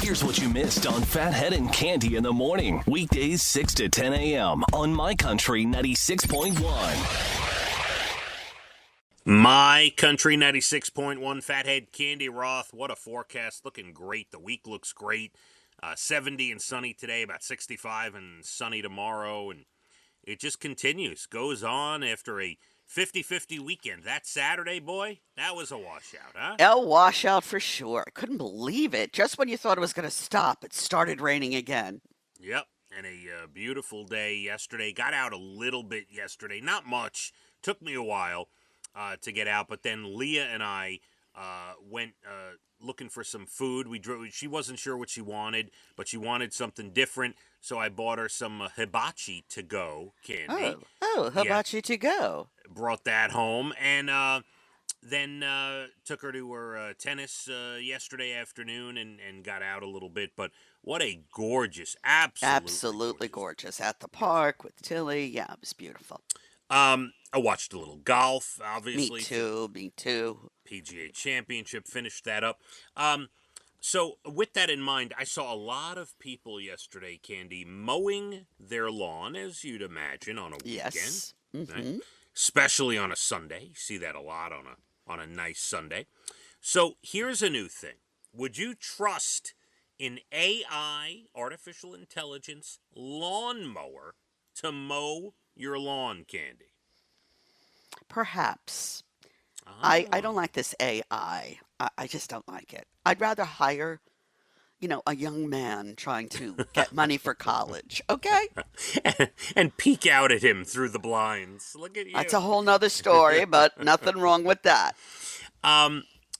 Here's what you missed on Phathead and Cande in the morning. Weekdays 6 to 10 a.m. on My Country 96.1. My Country 96.1, Phathead, Cande, Roth. What a forecast. Looking great. The week looks great. 70 and sunny today, about 65 and sunny tomorrow. And it just continues. Goes on after a 50-50 weekend. That Saturday, boy, that was a washout, huh? A washout for sure. I couldn't believe it. Just when you thought it was going to stop, it started raining again. Yep. And a beautiful day yesterday. Got out a little bit yesterday. Not much. Took me a while to get out. But then Leah and I went looking for some food. We drove. She wasn't sure what she wanted, but she wanted something different. So I bought her some hibachi to go candy. Hibachi to go. Brought that home, and then took her to her tennis yesterday afternoon and got out a little bit. But what a gorgeous, absolutely gorgeous. At the park with Tilly. Yeah, it was beautiful. I watched a little golf, obviously. Me too. PGA Championship, finished that up. So with that in mind, I saw a lot of people yesterday, Cande, mowing their lawn, as you'd imagine, on a weekend. Yes. Right? Especially on a Sunday. You see that a lot on a nice Sunday. So here's a new thing. Would you trust an AI, artificial intelligence, lawnmower to mow your lawn, Cande? Perhaps. I don't like this AI. I just don't like it. I'd rather hire, a young man trying to get money for college, okay? and peek out at him through the blinds. Look at you. That's a whole nother story, but nothing wrong with that.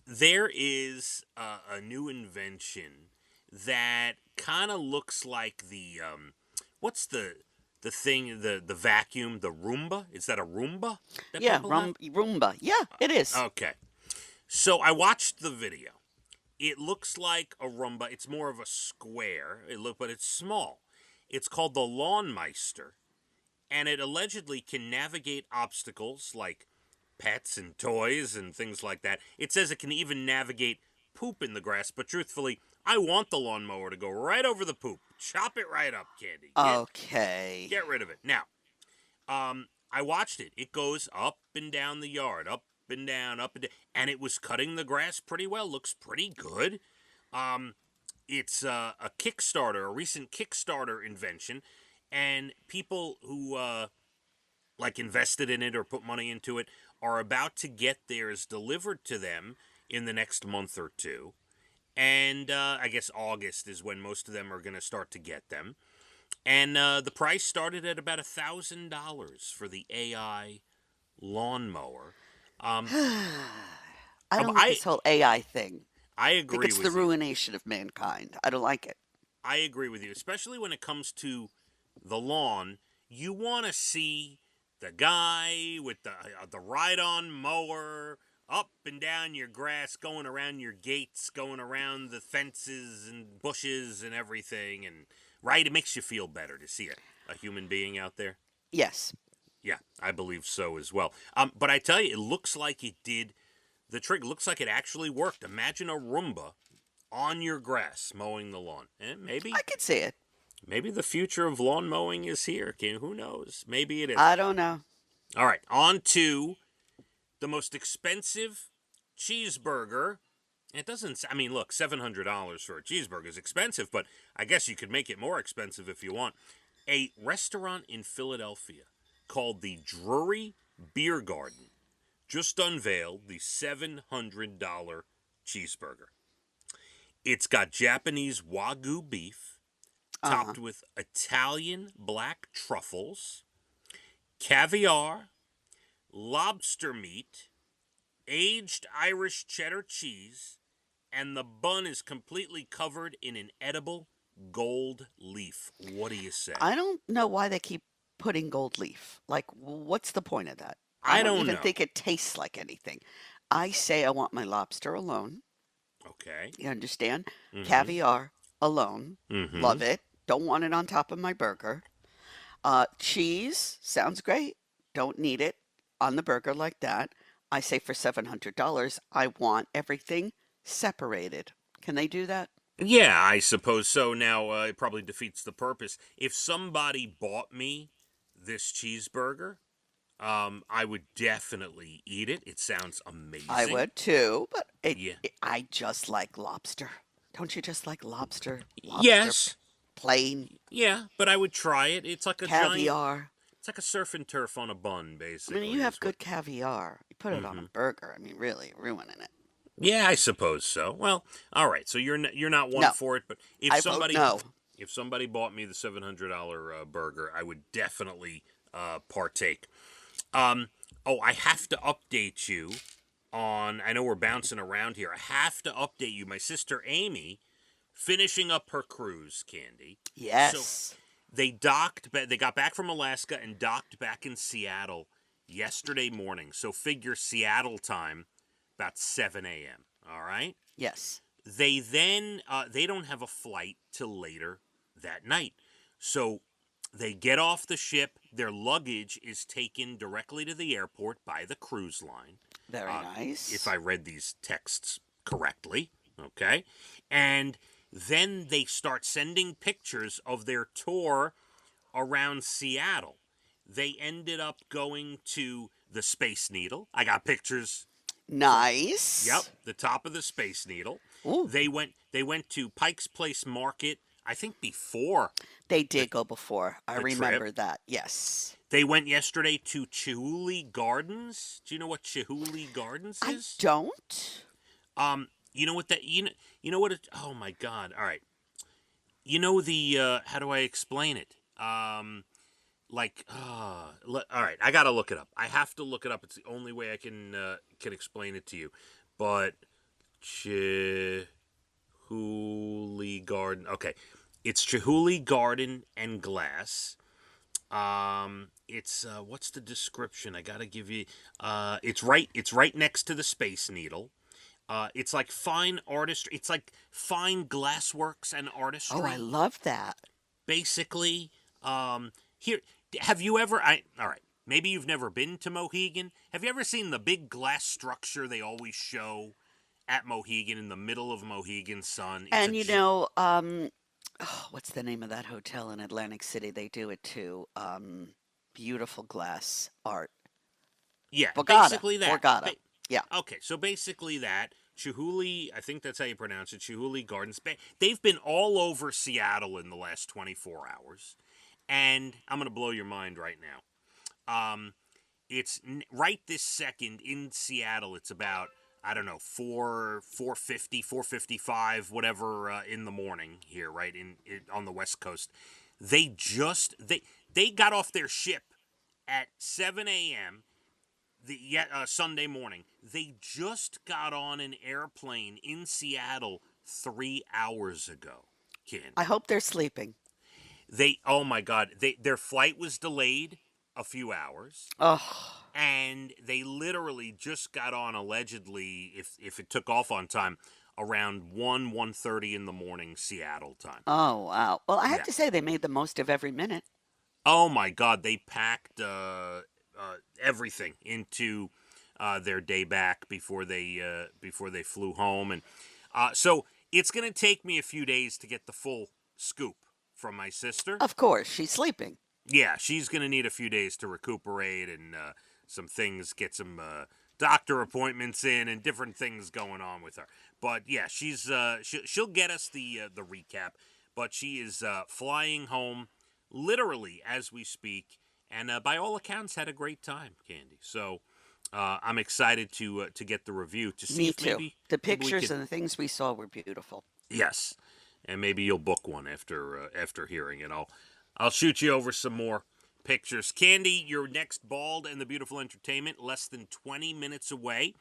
There is a new invention that kind of looks like the, what's the thing, the vacuum, the Roomba? Is that a Roomba? Yeah, Roomba. Yeah, it is. Okay. So I watched the video. It looks like a Roomba. It's more of a square, but it's small. It's called the Lawnmeister, and it allegedly can navigate obstacles like pets and toys and things like that. It says it can even navigate poop in the grass, but truthfully, I want the lawnmower to go right over the poop. Chop it right up, Cande. Okay. Get rid of it. Now, I watched it. It goes up and down the yard, up and down, and it was cutting the grass pretty well. Looks pretty good. It's a Kickstarter, a recent Kickstarter invention, and people who invested in it or put money into it are about to get theirs delivered to them in the next month or two. And I guess August is when most of them are going to start to get them. And the price started at about $1,000 for the AI lawnmower. I don't like this whole AI thing. I agree with you. It's the ruination of mankind. I don't like it. I agree with you, especially when it comes to the lawn. You want to see the guy with the ride-on mower up and down your grass, going around your gates, going around the fences and bushes and everything. And right, it makes you feel better to see a human being out there. Yes. Yeah, I believe so as well. But I tell you, it looks like it did the trick. It looks like it actually worked. Imagine a Roomba on your grass mowing the lawn. And maybe I could see it. Maybe the future of lawn mowing is here. Who knows? Maybe it is. I don't know. All right, on to the most expensive cheeseburger. It doesn't, look, $700 for a cheeseburger is expensive, but I guess you could make it more expensive if you want. A restaurant in Philadelphia called the Drury Beer Garden just unveiled the $700 cheeseburger. It's got Japanese Wagyu beef, topped with Italian black truffles, caviar, lobster meat, aged Irish cheddar cheese, and the bun is completely covered in an edible gold leaf. What do you say? I don't know why they keep putting gold leaf. Like, what's the point of that? I don't even know. think it tastes like anything. I say I want my lobster alone. Okay. You understand? Mm-hmm. Caviar alone. Mm-hmm. Love it. Don't want it on top of my burger. Cheese sounds great. Don't need it on the burger like that. I say for $700, I want everything separated. Can they do that? Yeah, I suppose so. Now, it probably defeats the purpose. If somebody bought me this cheeseburger, I would definitely eat it. It sounds I amazing. would too, but Yeah. I just like lobster. Don't you just like lobster? Lobster Yes. plain Yeah, but I would try it. It's like a giant. caviar. It's like a surf and turf on a bun, I mean, basically. you Is have what. good caviar. You put it on a Hmm. burger. I mean, really ruining it. Yeah, I suppose so. Well, all right. So you're not one No, for it, but I vote no. if somebody bought me the $700 burger, I would definitely partake. Um, oh, I have to update you on. I know we're bouncing around here. I have to update you. My sister Amy finishing up her cruise, Candy. So Yes. they docked. They got back from Alaska and docked back in Seattle yesterday morning. So figure Seattle time about 7 a.m. All right. Yes. They then they don't have a flight till later that night. So they get off the ship. Their luggage is taken directly to the airport by the cruise line. Very If nice. I read these texts correctly, okay? And then they start sending pictures of their tour around Seattle. They ended up going to the Space Needle. I got pictures. Yep, Nice. the top of the Space Needle. Ooh, They went to Pike's Place Market, I think before they the did go before. I the trip. remember that. Yes. They went yesterday to Chihuly Gardens. Do you know what Chihuly Gardens I is? don't. You know what that you know what it oh my god. All right. You know the how do I explain it? Like all right, I got to look it up. I have to look it up. It's the only way I can explain it to you. But Chihuly Garden. Okay. It's Chihuly Garden and Glass. It's what's the description? I got to give you it's right next to the Space Needle. It's like fine artistry. It's like fine glassworks and Oh, I artistry. love that. Basically, here, have you ever? All right. Maybe you've never been to Mohegan. Have you ever seen the big glass structure they always show at Mohegan in the middle of Mohegan Sun? It's a And oh, what's the name of that hotel in Atlantic City? They do it too. Beautiful glass art. yeah, Borgata. basically that. Borgata. Yeah. Okay, so basically that Chihuly, I think that's how you pronounce it, Chihuly Gardens. They've been all over Seattle in the last 24 hours, and I'm gonna blow your mind right now. It's right this second in Seattle. It's about I don't know 4:50, 4:55, whatever in the morning here, right on the West Coast. They got off their ship at 7 a.m. Sunday morning. They just got on an airplane in Seattle 3 hours ago. I Candy. hope they're sleeping. Oh my God, their flight was delayed a few hours, Oh, and they literally just got on allegedly, if it took off on time, around 1:30 in the morning Seattle time. oh, wow. Well, I have Yeah. to say they made the most of every minute. Oh my God, they packed everything into their day back before they flew home, and so it's gonna take me a few days to get the full scoop from my sister. Of course, she's sleeping. Yeah, she's gonna need a few days to recuperate and some things, get some doctor appointments in, and different things going on with her. But yeah, she'll get us the recap. But she is flying home literally as we speak, and by all accounts had a great time, Candy. So I'm excited to get the review to see Me if too. The maybe we pictures could and the things we saw were beautiful. yes, and maybe you'll book one after hearing it. I'll shoot you over some more pictures. Candy, your next Bald and the Beautiful Entertainment, less than 20 minutes away.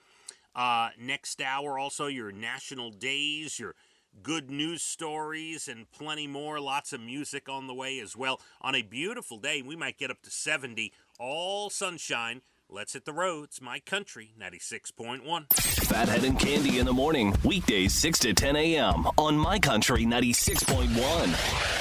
Next hour, also your national days, your good news stories, and plenty more. Lots of music on the way as well. On a beautiful day, we might get up to 70. All sunshine. Let's hit the roads. My Country 96.1. Fathead and Candy in the morning, weekdays 6 to 10 a.m. on My Country 96.1.